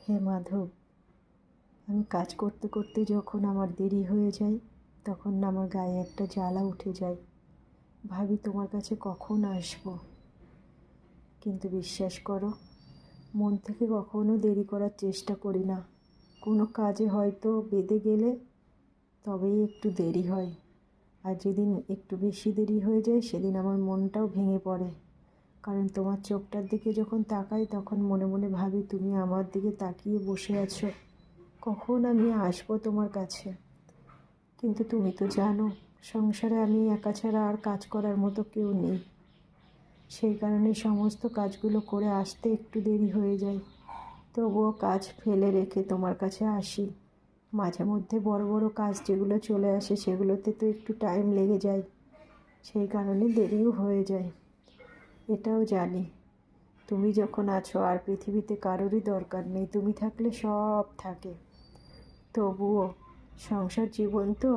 হে মাধব, আমি কাজ করতে করতে যখন আমার দেরি হয়ে যায় তখন না আমার গায়ে একটা জ্বালা উঠে যায়। ভাবি তোমার কাছে কখন আসবো, কিন্তু বিশ্বাস করো, মন থেকে কখনো দেরি করার চেষ্টা করি না। কোনো কাজে হয়তো বেঁধে গেলে তবেই একটু দেরি হয়, আর যেদিন একটু বেশি দেরি হয়ে যায় সেদিন আমার মনটাও ভেঙে পড়ে। কারণ তোমার চোখটার দিকে যখন তাকাই তখন মনে মনে ভাবি তুমি আমার দিকে তাকিয়ে বসে আছো, কখন আমি আসবো তোমার কাছে। কিন্তু তুমি তো জানো সংসারে আমি একা ছাড়া আর কাজ করার মতো কেউ নেই। সেই কারণে সমস্ত কাজগুলো করে আসতে একটু দেরি হয়ে যায়। তবুও কাজ ফেলে রেখে তোমার কাছে আসি। মাঝে মধ্যে বড় বড় কাজ যেগুলো চলে আসে সেগুলোতে তো একটু টাইম লেগে যায়, সেই কারণে দেরিও হয়ে যায়। এটাও জানি তুমি যখন আছো আর পৃথিবীতে কারোরই দরকার নেই, তুমি থাকলে সব থাকে। তবুও সংসার জীবন তো,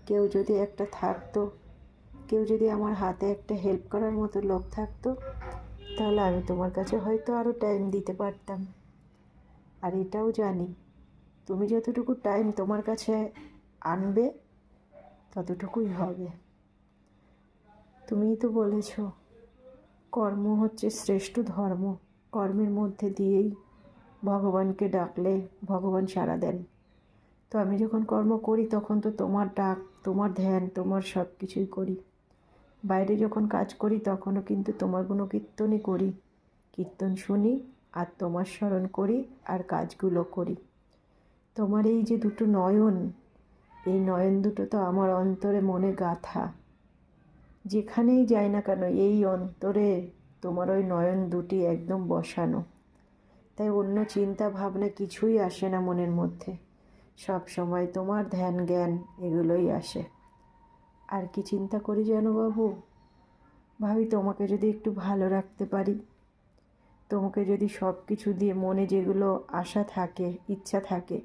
কেউ যদি একটা থাকতো, কেউ যদি আমার হাতে একটা হেল্প করার মতো লোক থাকতো, তাহলে আমি তোমার কাছে হয়তো আরও টাইম দিতে পারতাম। আর এটাও জানি তুমি যতটুকু টাইম তোমার কাছে আনবে ততটুকুই হবে। তুমিই তো বলেছ কর্ম হচ্ছে শ্রেষ্ঠ ধর্ম, কর্মের মধ্যে দিয়েই ভগবানকে ডাকলে ভগবান সাড়া দেন। তো আমি যখন কর্ম করি তখন তো তোমার ডাক, তোমার ধ্যান, তোমার সব কিছুই করি। বাইরে যখন কাজ করি তখনও কিন্তু তোমার গুণকীর্তনই করি, কীর্তন শুনি আর তোমার স্মরণ করি আর কাজগুলো করি। তোমার এই যে দুটো নয়ন, এই নয়ন দুটো তো আমার অন্তরে মনে গাঁথা। যেখানেই যাই না কেন এই অন্তরে তোমার ওই নয়ন দুটি একদম বসানো। তাই অন্য চিন্তা ভাবনা কিছুই আসে না মনের মধ্যে, সব সময় তোমার ধ্যান জ্ঞান এগুলোই আসে। আর কি চিন্তা করি জানো বাবু, ভাবি তোমাকে যদি একটু ভালো রাখতে পারি, তোমাকে যদি সব কিছু দিয়ে মনে যেগুলো আশা থাকে, ইচ্ছা থাকে,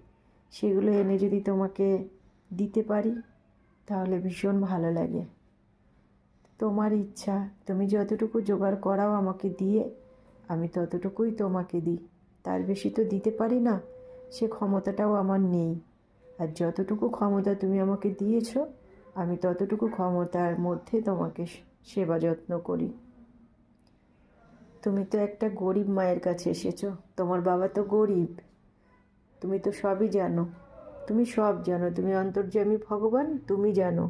সেগুলো এনে যদি তোমাকে দিতে পারি তাহলে ভীষণ ভালো লাগে। তোমার ইচ্ছা, তুমি যতটুকু জোগাড় করাও আমাকে দিয়ে আমি ততটুকুই তোমাকে দিই, তার বেশি তো দিতে পারি না, সে ক্ষমতাটাও আমার নেই। আর যতটুকু ক্ষমতা তুমি আমাকে দিয়েছো আমি ততটুকু ক্ষমতার মধ্যে তোমাকে সেবা যত্ন করি। তুমি তো একটা গরিব মায়ের কাছে এসেছো, তোমার বাবা তো গরিব, তুমি তো সবই জানো, তুমি সব জানো, তুমি অন্তর্যামী ভগবান, তুমি জানো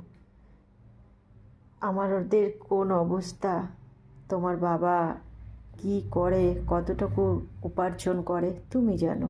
আমাদের কোন অবস্থা, তোমার বাবা কি করে, কতটুকু উপার্জন করে, তুমি জানো।